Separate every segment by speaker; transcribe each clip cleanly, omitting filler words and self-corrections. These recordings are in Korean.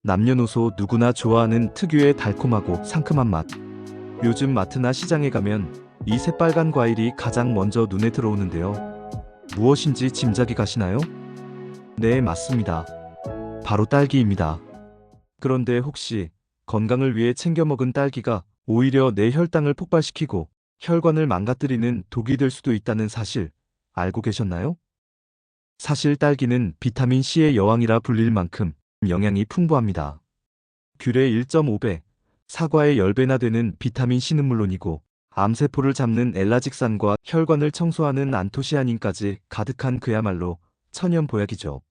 Speaker 1: 남녀노소 누구나 좋아하는 특유의 달콤하고 상큼한 맛. 요즘 마트나 시장에 가면 이 새빨간 과일이 가장 먼저 눈에 들어오는데요. 무엇인지 짐작이 가시나요? 네, 맞습니다. 바로 딸기입니다. 그런데 혹시 건강을 위해 챙겨 먹은 딸기가 오히려 내 혈당을 폭발시키고 혈관을 망가뜨리는 독이 될 수도 있다는 사실 알고 계셨나요? 사실 딸기는 비타민 C의 여왕이라 불릴 만큼 영양이 풍부합니다. 귤의 1.5배, 사과의 10배나 되는 비타민 C는 물론이고 암세포를 잡는 엘라직산과 혈관을 청소하는 안토시아닌까지 가득한 그야말로 천연보약이죠.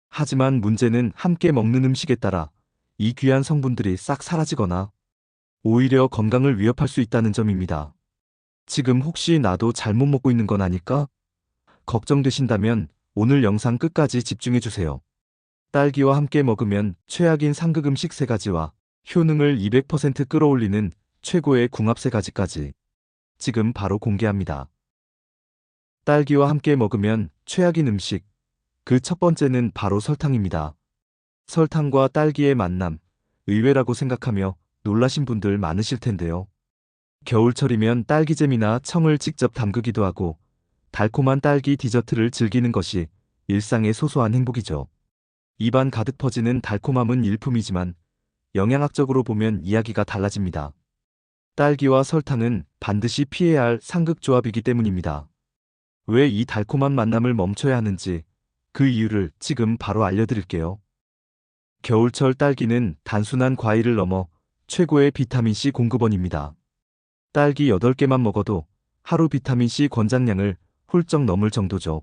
Speaker 1: 하지만 문제는 함께 먹는 음식에 따라 이 귀한 성분들이 싹 사라지거나 오히려 건강을 위협할 수 있다는 점입니다. 지금 혹시 나도 잘못 먹고 있는 건 아닐까? 걱정되신다면 오늘 영상 끝까지 집중해주세요. 딸기와 함께 먹으면 최악인 상극 음식 3가지와 효능을 200% 끌어올리는 최고의 궁합 3가지까지 지금 바로 공개합니다. 딸기와 함께 먹으면 최악인 음식. 그 첫 번째는 바로 설탕입니다. 설탕과 딸기의 만남, 의외라고 생각하며 놀라신 분들 많으실 텐데요. 겨울철이면 딸기잼이나 청을 직접 담그기도 하고 달콤한 딸기 디저트를 즐기는 것이 일상의 소소한 행복이죠. 입안 가득 퍼지는 달콤함은 일품이지만 영양학적으로 보면 이야기가 달라집니다. 딸기와 설탕은 반드시 피해야 할 상극조합이기 때문입니다. 왜 이 달콤한 만남을 멈춰야 하는지 그 이유를 지금 바로 알려드릴게요. 겨울철 딸기는 단순한 과일을 넘어 최고의 비타민C 공급원입니다. 딸기 8개만 먹어도 하루 비타민C 권장량을 훌쩍 넘을 정도죠.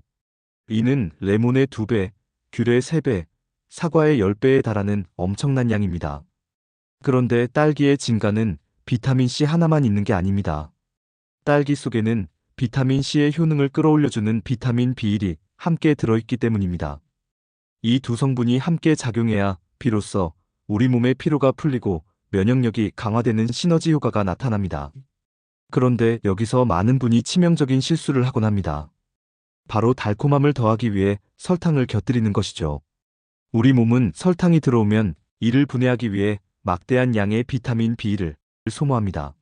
Speaker 1: 이는 레몬의 2배, 귤의 3배, 사과의 10배에 달하는 엄청난 양입니다. 그런데 딸기의 진가는 비타민C 하나만 있는 게 아닙니다. 딸기 속에는 비타민C의 효능을 끌어올려주는 비타민 B1이 함께 들어있기 때문입니다. 이 두 성분이 함께 작용해야 비로소 우리 몸의 피로가 풀리고 면역력이 강화되는 시너지 효과가 나타납니다. 그런데 여기서 많은 분이 치명적인 실수를 하곤 합니다. 바로 달콤함을 더하기 위해 설탕을 곁들이는 것이죠. 우리 몸은 설탕이 들어오면 이를 분해하기 위해 막대한 양의 비타민 B1을 소모합니다.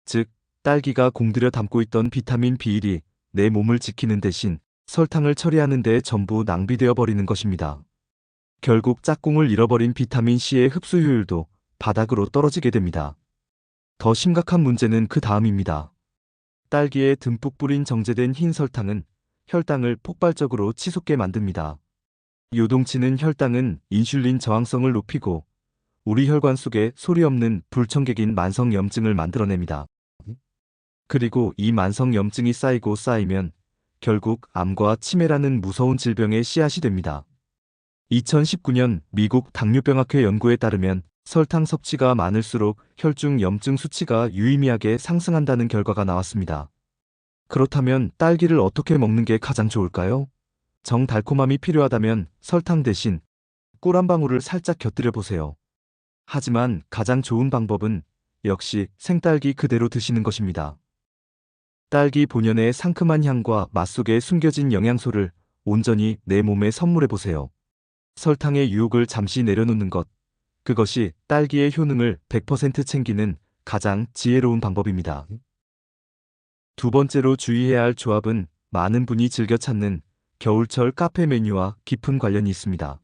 Speaker 1: 즉, 딸기가 공들여 담고 있던 비타민 B1이 내 몸을 지키는 대신 설탕을 처리하는 데 전부 낭비되어 버리는 것입니다. 결국 짝꿍을 잃어버린 비타민 C의 흡수 효율도 바닥으로 떨어지게 됩니다. 더 심각한 문제는 그 다음입니다. 딸기에 듬뿍 뿌린 정제된 흰 설탕은 혈당을 폭발적으로 치솟게 만듭니다. 요동치는 혈당은 인슐린 저항성을 높이고 우리 혈관 속에 소리 없는 불청객인 만성염증을 만들어냅니다. 그리고 이 만성염증이 쌓이고 쌓이면 결국 암과 치매라는 무서운 질병의 씨앗이 됩니다. 2019년 미국 당뇨병학회 연구에 따르면 설탕 섭취가 많을수록 혈중 염증 수치가 유의미하게 상승한다는 결과가 나왔습니다. 그렇다면 딸기를 어떻게 먹는 게 가장 좋을까요? 정달콤함이 필요하다면 설탕 대신 꿀 한 방울을 살짝 곁들여 보세요. 하지만 가장 좋은 방법은 역시 생딸기 그대로 드시는 것입니다. 딸기 본연의 상큼한 향과 맛 속에 숨겨진 영양소를 온전히 내 몸에 선물해 보세요. 설탕의 유혹을 잠시 내려놓는 것, 그것이 딸기의 효능을 100% 챙기는 가장 지혜로운 방법입니다. 두 번째로 주의해야 할 조합은 많은 분이 즐겨 찾는 겨울철 카페 메뉴와 깊은 관련이 있습니다.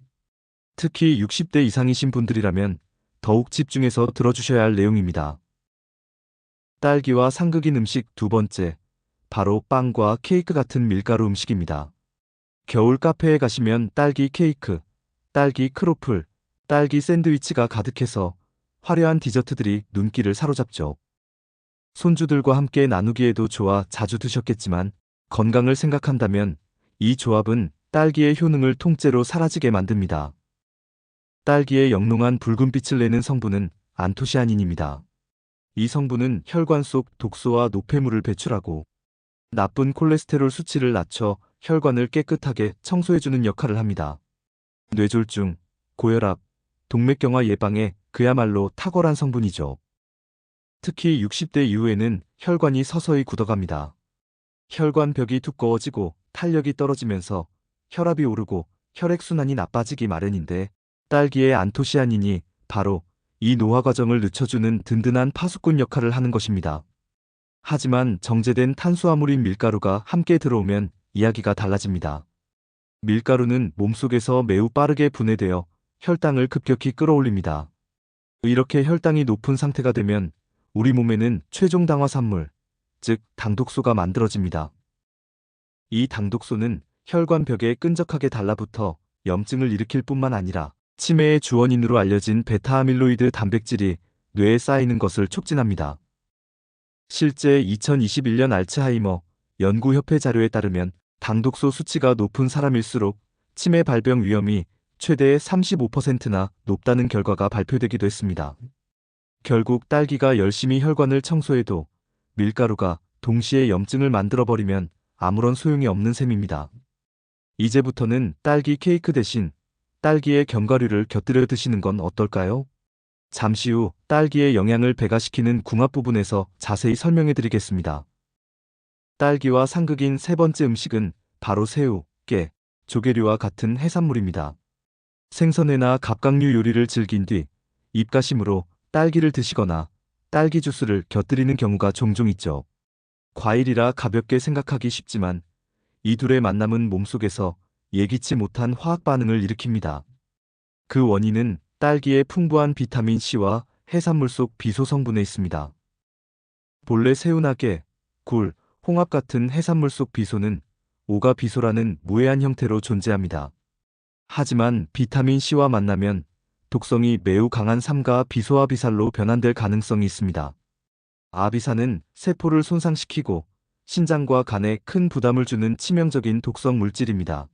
Speaker 1: 특히 60대 이상이신 분들이라면 더욱 집중해서 들어주셔야 할 내용입니다. 딸기와 상극인 음식 두 번째, 바로 빵과 케이크 같은 밀가루 음식입니다. 겨울 카페에 가시면 딸기 케이크, 딸기 크로플, 딸기 샌드위치가 가득해서 화려한 디저트들이 눈길을 사로잡죠. 손주들과 함께 나누기에도 좋아 자주 드셨겠지만 건강을 생각한다면 이 조합은 딸기의 효능을 통째로 사라지게 만듭니다. 딸기의 영롱한 붉은빛을 내는 성분은 안토시아닌입니다. 이 성분은 혈관 속 독소와 노폐물을 배출하고 나쁜 콜레스테롤 수치를 낮춰 혈관을 깨끗하게 청소해주는 역할을 합니다. 뇌졸중, 고혈압, 동맥경화 예방에 그야말로 탁월한 성분이죠. 특히 60대 이후에는 혈관이 서서히 굳어갑니다. 혈관벽이 두꺼워지고 탄력이 떨어지면서 혈압이 오르고 혈액순환이 나빠지기 마련인데 딸기의 안토시아닌이 바로 이 노화 과정을 늦춰주는 든든한 파수꾼 역할을 하는 것입니다. 하지만 정제된 탄수화물인 밀가루가 함께 들어오면 이야기가 달라집니다. 밀가루는 몸속에서 매우 빠르게 분해되어 혈당을 급격히 끌어올립니다. 이렇게 혈당이 높은 상태가 되면 우리 몸에는 최종 당화산물, 즉 당독소가 만들어집니다. 이 당독소는 혈관벽에 끈적하게 달라붙어 염증을 일으킬 뿐만 아니라 치매의 주원인으로 알려진 베타아밀로이드 단백질이 뇌에 쌓이는 것을 촉진합니다. 실제 2021년 알츠하이머 연구협회 자료에 따르면 당독소 수치가 높은 사람일수록 치매 발병 위험이 최대 35%나 높다는 결과가 발표되기도 했습니다. 결국 딸기가 열심히 혈관을 청소해도 밀가루가 동시에 염증을 만들어버리면 아무런 소용이 없는 셈입니다. 이제부터는 딸기 케이크 대신 딸기의 견과류를 곁들여 드시는 건 어떨까요? 잠시 후 딸기의 영양을 배가시키는 궁합 부분에서 자세히 설명해 드리겠습니다. 딸기와 상극인 세 번째 음식은 바로 새우, 깨, 조개류와 같은 해산물입니다. 생선회나 갑각류 요리를 즐긴 뒤 입가심으로 딸기를 드시거나 딸기 주스를 곁들이는 경우가 종종 있죠. 과일이라 가볍게 생각하기 쉽지만 이 둘의 만남은 몸속에서 예기치 못한 화학 반응을 일으킵니다. 그 원인은 딸기의 풍부한 비타민 C와 해산물 속 비소 성분에 있습니다. 본래 새우나 깨, 굴, 홍합 같은 해산물 속 비소는 오가비소라는 무해한 형태로 존재합니다. 하지만 비타민 C와 만나면 독성이 매우 강한 삼가 비소아비살로 변환될 가능성이 있습니다. 아비산은 세포를 손상시키고 신장과 간에 큰 부담을 주는 치명적인 독성 물질입니다.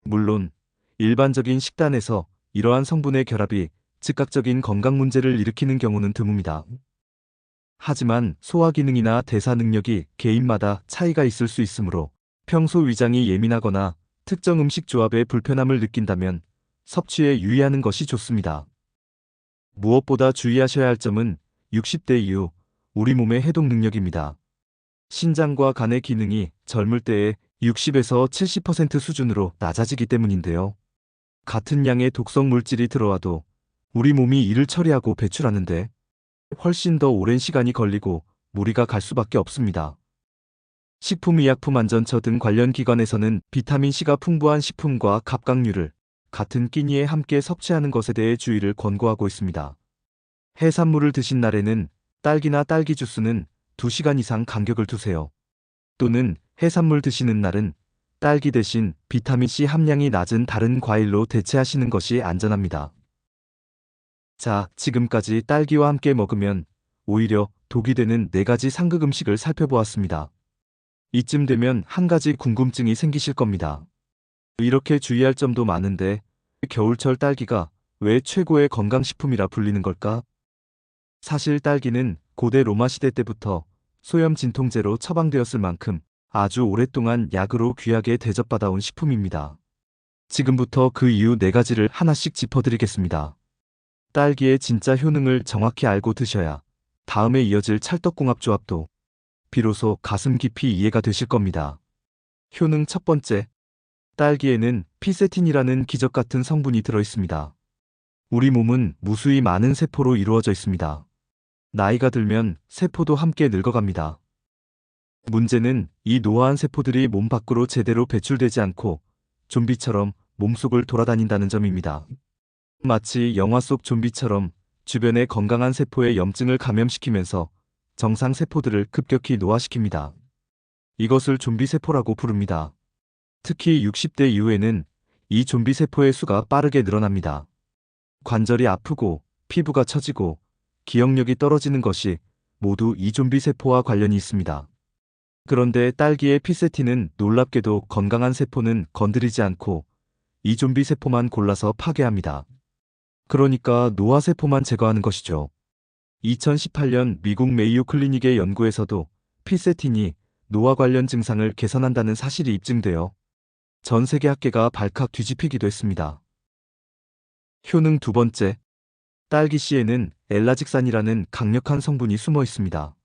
Speaker 1: 물론 일반적인 식단에서 이러한 성분의 결합이 즉각적인 건강 문제를 일으키는 경우는 드뭅니다. 하지만 소화 기능이나 대사 능력이 개인마다 차이가 있을 수 있으므로 평소 위장이 예민하거나 특정 음식 조합에 불편함을 느낀다면 섭취에 유의하는 것이 좋습니다. 무엇보다 주의하셔야 할 점은 60대 이후 우리 몸의 해독 능력입니다. 신장과 간의 기능이 젊을 때의 60에서 70% 수준으로 낮아지기 때문인데요. 같은 양의 독성 물질이 들어와도 우리 몸이 이를 처리하고 배출하는데 훨씬 더 오랜 시간이 걸리고 무리가 갈 수밖에 없습니다. 식품의약품안전처 등 관련 기관에서는 비타민C가 풍부한 식품과 갑각류를 같은 끼니에 함께 섭취하는 것에 대해 주의를 권고하고 있습니다. 해산물을 드신 날에는 딸기나 딸기 주스는 2시간 이상 간격을 두세요. 또는 해산물 드시는 날은 딸기 대신 비타민C 함량이 낮은 다른 과일로 대체하시는 것이 안전합니다. 자, 지금까지 딸기와 함께 먹으면 오히려 독이 되는 4가지 상극 음식을 살펴보았습니다. 이쯤 되면 한 가지 궁금증이 생기실 겁니다. 이렇게 주의할 점도 많은데 겨울철 딸기가 왜 최고의 건강식품이라 불리는 걸까? 사실 딸기는 고대 로마 시대 때부터 소염 진통제로 처방되었을 만큼 아주 오랫동안 약으로 귀하게 대접받아온 식품입니다. 지금부터 그 이유 4가지를 하나씩 짚어드리겠습니다. 딸기의 진짜 효능을 정확히 알고 드셔야 다음에 이어질 찰떡궁합조합도 비로소 가슴 깊이 이해가 되실 겁니다. 효능 첫 번째, 딸기에는 피세틴이라는 기적 같은 성분이 들어있습니다. 우리 몸은 무수히 많은 세포로 이루어져 있습니다. 나이가 들면 세포도 함께 늙어갑니다. 문제는 이 노화한 세포들이 몸 밖으로 제대로 배출되지 않고 좀비처럼 몸속을 돌아다닌다는 점입니다. 마치 영화 속 좀비처럼 주변의 건강한 세포에 염증을 감염시키면서 정상 세포들을 급격히 노화시킵니다. 이것을 좀비 세포라고 부릅니다. 특히 60대 이후에는 이 좀비 세포의 수가 빠르게 늘어납니다. 관절이 아프고 피부가 처지고 기억력이 떨어지는 것이 모두 이 좀비 세포와 관련이 있습니다. 그런데 딸기의 피세틴은 놀랍게도 건강한 세포는 건드리지 않고 이 좀비 세포만 골라서 파괴합니다. 그러니까 노화 세포만 제거하는 것이죠. 2018년 미국 메이오 클리닉의 연구에서도 피세틴이 노화 관련 증상을 개선한다는 사실이 입증되어 전 세계 학계가 발칵 뒤집히기도 했습니다. 효능 두 번째, 딸기씨에는 엘라직산이라는 강력한 성분이 숨어 있습니다.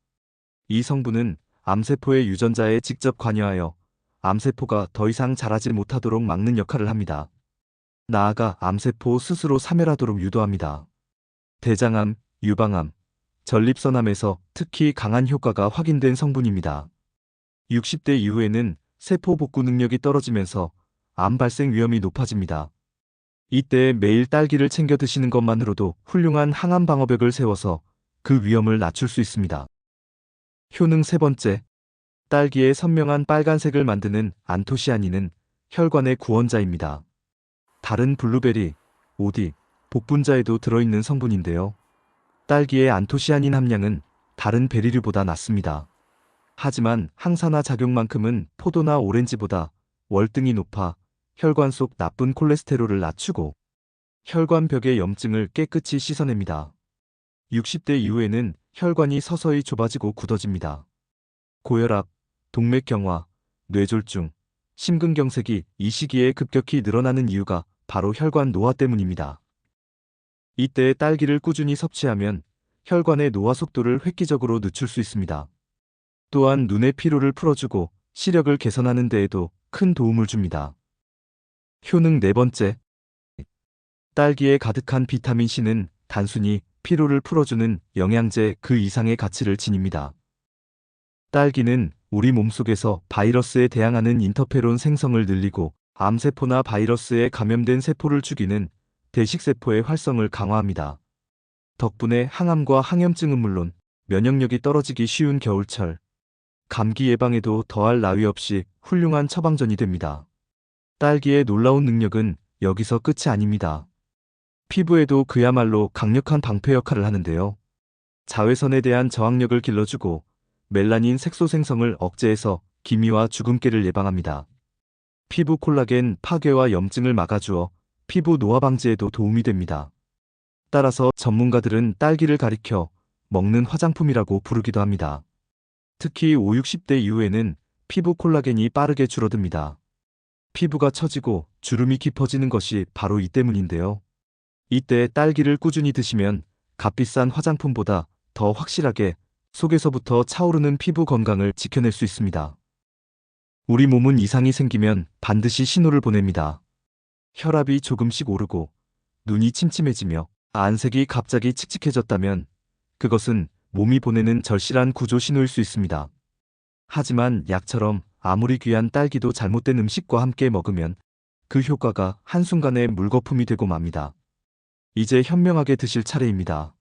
Speaker 1: 이 성분은 암세포의 유전자에 직접 관여하여 암세포가 더 이상 자라지 못하도록 막는 역할을 합니다. 나아가 암세포 스스로 사멸하도록 유도합니다. 대장암, 유방암, 전립선암에서 특히 강한 효과가 확인된 성분입니다. 60대 이후에는 세포 복구 능력이 떨어지면서 암 발생 위험이 높아집니다. 이때 매일 딸기를 챙겨 드시는 것만으로도 훌륭한 항암 방어벽을 세워서 그 위험을 낮출 수 있습니다. 효능 세 번째, 딸기의 선명한 빨간색을 만드는 안토시아닌은 혈관의 구원자입니다. 다른 블루베리, 오디, 복분자에도 들어있는 성분인데요. 딸기의 안토시아닌 함량은 다른 베리류보다 낮습니다. 하지만 항산화 작용만큼은 포도나 오렌지보다 월등히 높아 혈관 속 나쁜 콜레스테롤을 낮추고 혈관벽의 염증을 깨끗이 씻어냅니다. 60대 이후에는 혈관이 서서히 좁아지고 굳어집니다. 고혈압, 동맥경화, 뇌졸중, 심근경색이 이 시기에 급격히 늘어나는 이유가 바로 혈관 노화 때문입니다. 이때 딸기를 꾸준히 섭취하면 혈관의 노화 속도를 획기적으로 늦출 수 있습니다. 또한 눈의 피로를 풀어주고 시력을 개선하는 데에도 큰 도움을 줍니다. 효능 네 번째, 딸기에 가득한 비타민C는 단순히 피로를 풀어주는 영양제 그 이상의 가치를 지닙니다. 딸기는 우리 몸속에서 바이러스에 대항하는 인터페론 생성을 늘리고 암세포나 바이러스에 감염된 세포를 죽이는 대식세포의 활성을 강화합니다. 덕분에 항암과 항염증은 물론 면역력이 떨어지기 쉬운 겨울철, 감기 예방에도 더할 나위 없이 훌륭한 처방전이 됩니다. 딸기의 놀라운 능력은 여기서 끝이 아닙니다. 피부에도 그야말로 강력한 방패 역할을 하는데요. 자외선에 대한 저항력을 길러주고 멜라닌 색소 생성을 억제해서 기미와 주근깨를 예방합니다. 피부 콜라겐 파괴와 염증을 막아주어 피부 노화 방지에도 도움이 됩니다. 따라서 전문가들은 딸기를 가리켜 먹는 화장품이라고 부르기도 합니다. 특히 5, 60대 이후에는 피부 콜라겐이 빠르게 줄어듭니다. 피부가 처지고 주름이 깊어지는 것이 바로 이 때문인데요. 이때 딸기를 꾸준히 드시면 값비싼 화장품보다 더 확실하게 속에서부터 차오르는 피부 건강을 지켜낼 수 있습니다. 우리 몸은 이상이 생기면 반드시 신호를 보냅니다. 혈압이 조금씩 오르고 눈이 침침해지며 안색이 갑자기 칙칙해졌다면 그것은 몸이 보내는 절실한 구조 신호일 수 있습니다. 하지만 약처럼 아무리 귀한 딸기도 잘못된 음식과 함께 먹으면 그 효과가 한순간에 물거품이 되고 맙니다. 이제 현명하게 드실 차례입니다.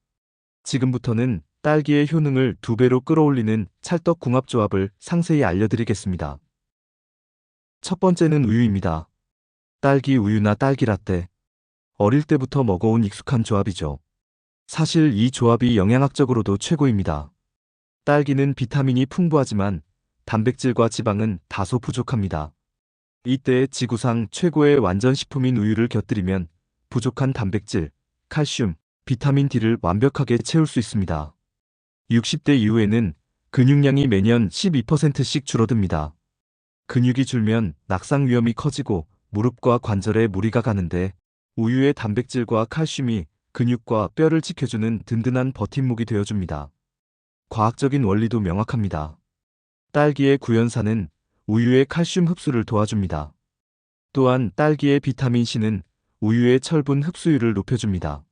Speaker 1: 지금부터는 딸기의 효능을 2배로 끌어올리는 찰떡궁합조합을 상세히 알려드리겠습니다. 첫 번째는 우유입니다. 딸기 우유나 딸기 라떼. 어릴 때부터 먹어온 익숙한 조합이죠. 사실 이 조합이 영양학적으로도 최고입니다. 딸기는 비타민이 풍부하지만 단백질과 지방은 다소 부족합니다. 이때 지구상 최고의 완전식품인 우유를 곁들이면 부족한 단백질, 칼슘, 비타민 D를 완벽하게 채울 수 있습니다. 60대 이후에는 근육량이 매년 12%씩 줄어듭니다. 근육이 줄면 낙상 위험이 커지고 무릎과 관절에 무리가 가는데 우유의 단백질과 칼슘이 근육과 뼈를 지켜주는 든든한 버팀목이 되어줍니다. 과학적인 원리도 명확합니다. 딸기의 구연산은 우유의 칼슘 흡수를 도와줍니다. 또한 딸기의 비타민C는 우유의 철분 흡수율을 높여줍니다.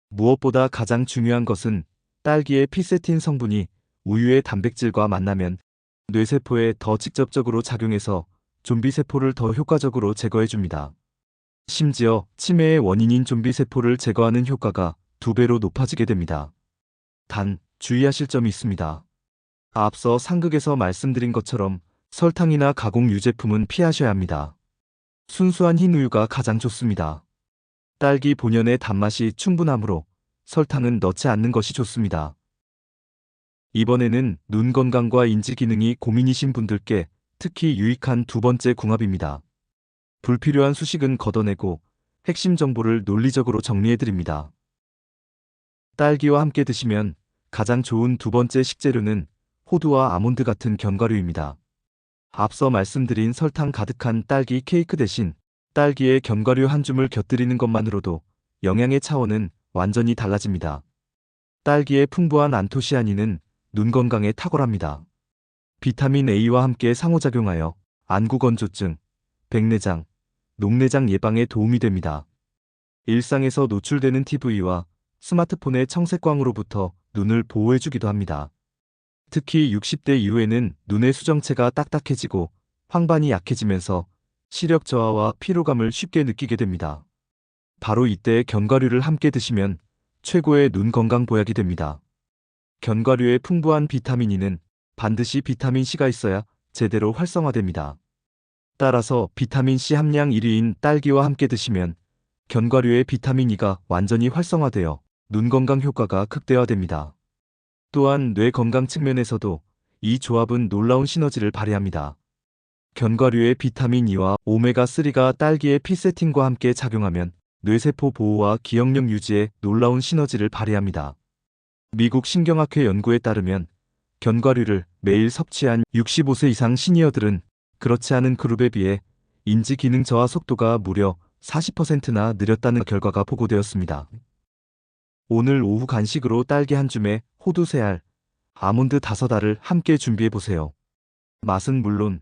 Speaker 1: 무엇보다 가장 중요한 것은 딸기의 피세틴 성분이 우유의 단백질과 만나면 뇌세포에 더 직접적으로 작용해서 좀비세포를 더 효과적으로 제거해줍니다. 심지어 치매의 원인인 좀비세포를 제거하는 효과가 2배로 높아지게 됩니다. 단, 주의하실 점이 있습니다. 앞서 상극에서 말씀드린 것처럼 설탕이나 가공 유제품은 피하셔야 합니다. 순수한 흰 우유가 가장 좋습니다. 딸기 본연의 단맛이 충분하므로 설탕은 넣지 않는 것이 좋습니다. 이번에는 눈 건강과 인지 기능이 고민이신 분들께 특히 유익한 두 번째 궁합입니다. 불필요한 수식은 걷어내고 핵심 정보를 논리적으로 정리해드립니다. 딸기와 함께 드시면 가장 좋은 두 번째 식재료는 호두와 아몬드 같은 견과류입니다. 앞서 말씀드린 설탕 가득한 딸기 케이크 대신 딸기에 견과류 한 줌을 곁들이는 것만으로도 영양의 차원은 완전히 달라집니다. 딸기의 풍부한 안토시아닌은 눈 건강에 탁월합니다. 비타민 A와 함께 상호작용하여 안구 건조증, 백내장, 녹내장 예방에 도움이 됩니다. 일상에서 노출되는 TV와 스마트폰의 청색광으로부터 눈을 보호해주기도 합니다. 특히 60대 이후에는 눈의 수정체가 딱딱해지고 황반이 약해지면서 시력 저하와 피로감을 쉽게 느끼게 됩니다. 바로 이때 견과류를 함께 드시면 최고의 눈 건강 보약이 됩니다. 견과류의 풍부한 비타민 E는 반드시 비타민 C가 있어야 제대로 활성화됩니다. 따라서 비타민 C 함량 1위인 딸기와 함께 드시면 견과류의 비타민 E가 완전히 활성화되어 눈 건강 효과가 극대화됩니다. 또한 뇌 건강 측면에서도 이 조합은 놀라운 시너지를 발휘합니다. 견과류의 비타민 E와 오메가3가 딸기의 피세틴과 함께 작용하면 뇌세포 보호와 기억력 유지에 놀라운 시너지를 발휘합니다. 미국 신경학회 연구에 따르면 견과류를 매일 섭취한 65세 이상 시니어들은 그렇지 않은 그룹에 비해 인지 기능 저하 속도가 무려 40%나 느렸다는 결과가 보고되었습니다. 오늘 오후 간식으로 딸기 한 줌에 호두 3알, 아몬드 5알을 함께 준비해보세요. 맛은 물론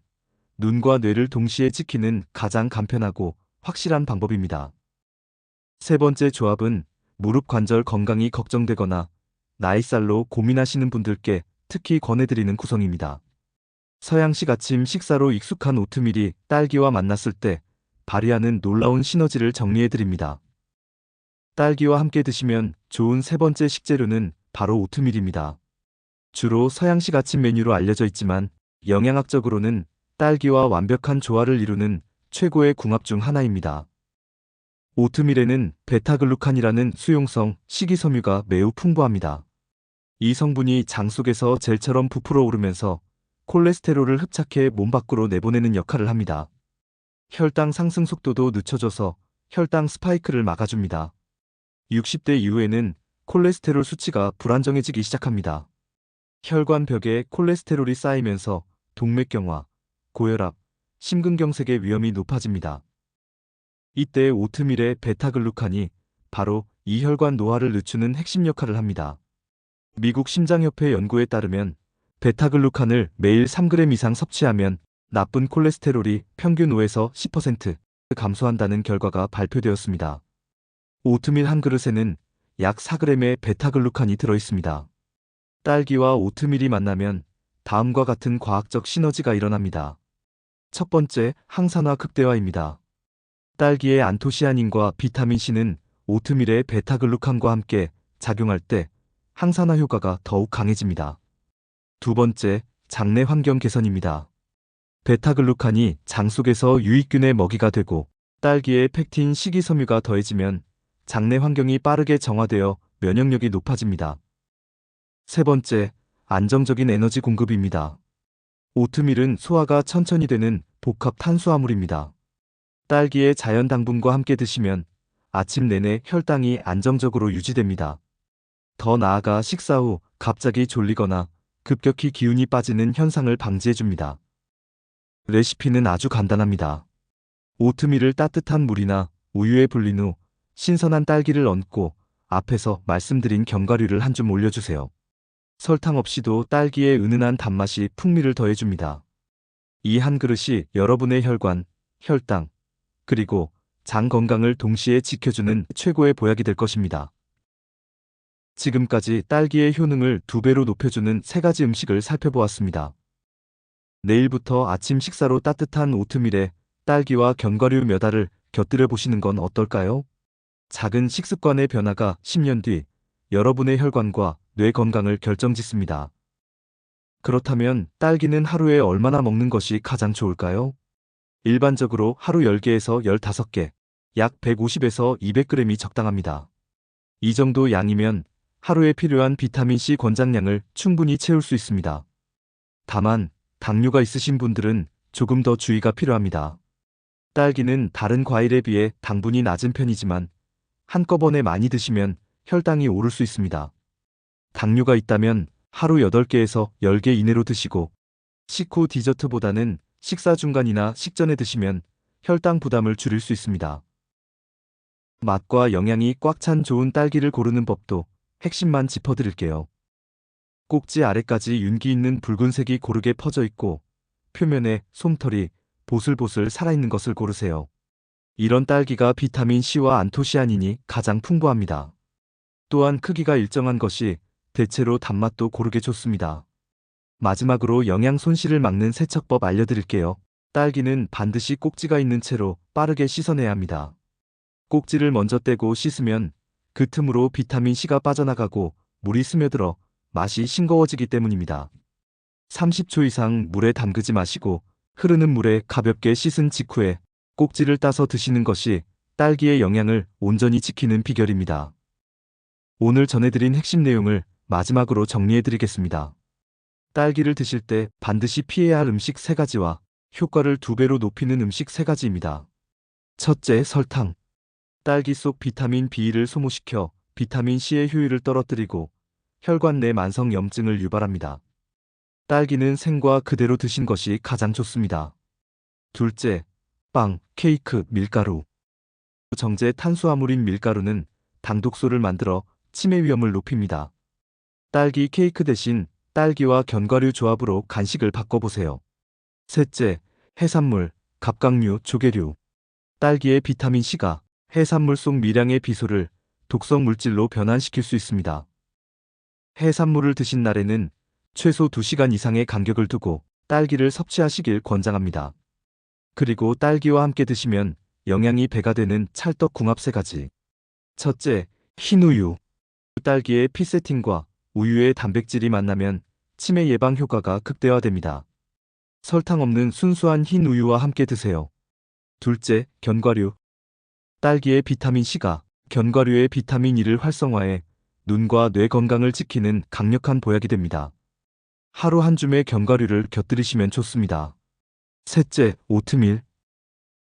Speaker 1: 눈과 뇌를 동시에 지키는 가장 간편하고 확실한 방법입니다. 세 번째 조합은 무릎 관절 건강이 걱정되거나 나이살로 고민하시는 분들께 특히 권해드리는 구성입니다. 서양식 아침 식사로 익숙한 오트밀이 딸기와 만났을 때 발휘하는 놀라운 시너지를 정리해드립니다. 딸기와 함께 드시면 좋은 세 번째 식재료는 바로 오트밀입니다. 주로 서양식 아침 메뉴로 알려져 있지만 영양학적으로는 딸기와 완벽한 조화를 이루는 최고의 궁합 중 하나입니다. 오트밀에는 베타글루칸이라는 수용성 식이섬유가 매우 풍부합니다. 이 성분이 장 속에서 젤처럼 부풀어 오르면서 콜레스테롤을 흡착해 몸 밖으로 내보내는 역할을 합니다. 혈당 상승 속도도 늦춰줘서 혈당 스파이크를 막아줍니다. 60대 이후에는 콜레스테롤 수치가 불안정해지기 시작합니다. 혈관벽에 콜레스테롤이 쌓이면서 동맥경화, 고혈압, 심근경색의 위험이 높아집니다. 이때 오트밀의 베타글루칸이 바로 이 혈관 노화를 늦추는 핵심 역할을 합니다. 미국 심장협회 연구에 따르면 베타글루칸을 매일 3g 이상 섭취하면 나쁜 콜레스테롤이 평균 5에서 10% 감소한다는 결과가 발표되었습니다. 오트밀 한 그릇에는 약 4g의 베타글루칸이 들어있습니다. 딸기와 오트밀이 만나면 다음과 같은 과학적 시너지가 일어납니다. 첫 번째, 항산화 극대화입니다. 딸기의 안토시아닌과 비타민 C는 오트밀의 베타글루칸과 함께 작용할 때 항산화 효과가 더욱 강해집니다. 두 번째, 장내 환경 개선입니다. 베타글루칸이 장 속에서 유익균의 먹이가 되고 딸기에 펙틴 식이섬유가 더해지면 장내 환경이 빠르게 정화되어 면역력이 높아집니다. 세 번째, 안정적인 에너지 공급입니다. 오트밀은 소화가 천천히 되는 복합 탄수화물입니다. 딸기의 자연 당분과 함께 드시면 아침 내내 혈당이 안정적으로 유지됩니다. 더 나아가 식사 후 갑자기 졸리거나 급격히 기운이 빠지는 현상을 방지해줍니다. 레시피는 아주 간단합니다. 오트밀을 따뜻한 물이나 우유에 불린 후 신선한 딸기를 얹고 앞에서 말씀드린 견과류를 한 줌 올려주세요. 설탕 없이도 딸기의 은은한 단맛이 풍미를 더해줍니다. 이 한 그릇이 여러분의 혈관, 혈당, 그리고 장 건강을 동시에 지켜주는 최고의 보약이 될 것입니다. 지금까지 딸기의 효능을 2배로 높여주는 3가지 음식을 살펴보았습니다. 내일부터 아침 식사로 따뜻한 오트밀에 딸기와 견과류 몇 알을 곁들여 보시는 건 어떨까요? 작은 식습관의 변화가 10년 뒤 여러분의 혈관과 뇌 건강을 결정짓습니다. 그렇다면 딸기는 하루에 얼마나 먹는 것이 가장 좋을까요? 일반적으로 하루 10개에서 15개, 약 150에서 200g이 적당합니다. 이 정도 양이면 하루에 필요한 비타민C 권장량을 충분히 채울 수 있습니다. 다만 당뇨가 있으신 분들은 조금 더 주의가 필요합니다. 딸기는 다른 과일에 비해 당분이 낮은 편이지만 한꺼번에 많이 드시면 혈당이 오를 수 있습니다. 당뇨가 있다면 하루 8개에서 10개 이내로 드시고 식후 디저트보다는 식사 중간이나 식전에 드시면 혈당 부담을 줄일 수 있습니다. 맛과 영양이 꽉 찬 좋은 딸기를 고르는 법도 핵심만 짚어드릴게요. 꼭지 아래까지 윤기 있는 붉은색이 고르게 퍼져 있고 표면에 솜털이 보슬보슬 살아있는 것을 고르세요. 이런 딸기가 비타민 C와 안토시아닌이 가장 풍부합니다. 또한 크기가 일정한 것이 대체로 단맛도 고르게 좋습니다. 마지막으로 영양 손실을 막는 세척법 알려드릴게요. 딸기는 반드시 꼭지가 있는 채로 빠르게 씻어내야 합니다. 꼭지를 먼저 떼고 씻으면 그 틈으로 비타민 C가 빠져나가고 물이 스며들어 맛이 싱거워지기 때문입니다. 30초 이상 물에 담그지 마시고 흐르는 물에 가볍게 씻은 직후에 꼭지를 따서 드시는 것이 딸기의 영양을 온전히 지키는 비결입니다. 오늘 전해드린 핵심 내용을 마지막으로 정리해드리겠습니다. 딸기를 드실 때 반드시 피해야 할 음식 3가지와 효과를 2배로 높이는 음식 3가지입니다. 첫째, 설탕. 딸기 속 비타민 B를 소모시켜 비타민 C의 효율을 떨어뜨리고 혈관 내 만성염증을 유발합니다. 딸기는 생과 그대로 드신 것이 가장 좋습니다. 둘째, 빵, 케이크, 밀가루. 정제 탄수화물인 밀가루는 당독소를 만들어 치매 위험을 높입니다. 딸기 케이크 대신 딸기와 견과류 조합으로 간식을 바꿔보세요. 셋째, 해산물, 갑각류, 조개류. 딸기의 비타민 C가 해산물 속 미량의 비소를 독성 물질로 변환시킬 수 있습니다. 해산물을 드신 날에는 최소 2시간 이상의 간격을 두고 딸기를 섭취하시길 권장합니다. 그리고 딸기와 함께 드시면 영양이 배가 되는 찰떡궁합 3가지. 첫째, 흰우유. 딸기의 피세틴과 우유의 단백질이 만나면 치매 예방 효과가 극대화됩니다. 설탕 없는 순수한 흰 우유와 함께 드세요. 둘째, 견과류. 딸기의 비타민 C가 견과류의 비타민 E를 활성화해 눈과 뇌 건강을 지키는 강력한 보약이 됩니다. 하루 한 줌의 견과류를 곁들이시면 좋습니다. 셋째, 오트밀.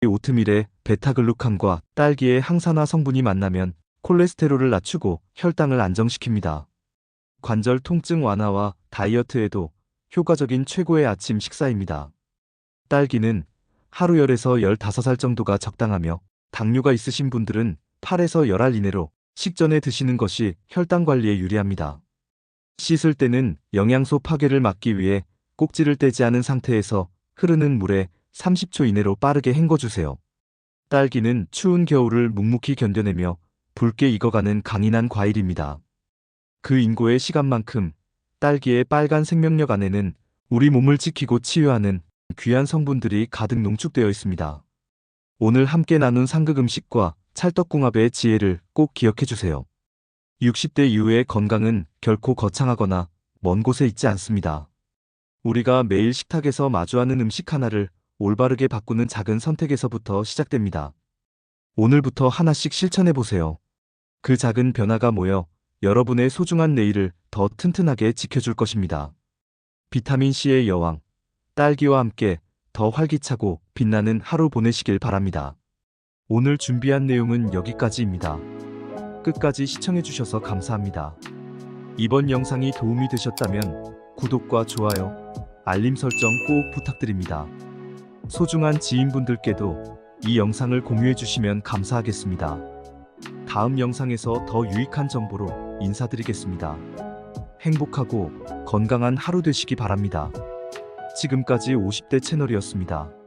Speaker 1: 오트밀에 베타글루칸과 딸기의 항산화 성분이 만나면 콜레스테롤을 낮추고 혈당을 안정시킵니다. 관절 통증 완화와 다이어트에도 효과적인 최고의 아침 식사입니다. 딸기는 하루 10에서 15알 정도가 적당하며 당뇨가 있으신 분들은 8에서 10알 이내로 식전에 드시는 것이 혈당 관리에 유리합니다. 씻을 때는 영양소 파괴를 막기 위해 꼭지를 떼지 않은 상태에서 흐르는 물에 30초 이내로 빠르게 헹궈주세요. 딸기는 추운 겨울을 묵묵히 견뎌내며 붉게 익어가는 강인한 과일입니다. 그 인고의 시간만큼 딸기의 빨간 생명력 안에는 우리 몸을 지키고 치유하는 귀한 성분들이 가득 농축되어 있습니다. 오늘 함께 나눈 상극 음식과 찰떡궁합의 지혜를 꼭 기억해주세요. 60대 이후의 건강은 결코 거창하거나 먼 곳에 있지 않습니다. 우리가 매일 식탁에서 마주하는 음식 하나를 올바르게 바꾸는 작은 선택에서부터 시작됩니다. 오늘부터 하나씩 실천해보세요. 그 작은 변화가 모여 여러분의 소중한 내일을 더 튼튼하게 지켜줄 것입니다. 비타민 C의 여왕, 딸기와 함께 더 활기차고 빛나는 하루 보내시길 바랍니다. 오늘 준비한 내용은 여기까지입니다. 끝까지 시청해주셔서 감사합니다. 이번 영상이 도움이 되셨다면 구독과 좋아요, 알림 설정 꼭 부탁드립니다. 소중한 지인분들께도 이 영상을 공유해주시면 감사하겠습니다. 다음 영상에서 더 유익한 정보로 인사드리겠습니다. 행복하고 건강한 하루 되시기 바랍니다. 지금까지 50대 채널이었습니다.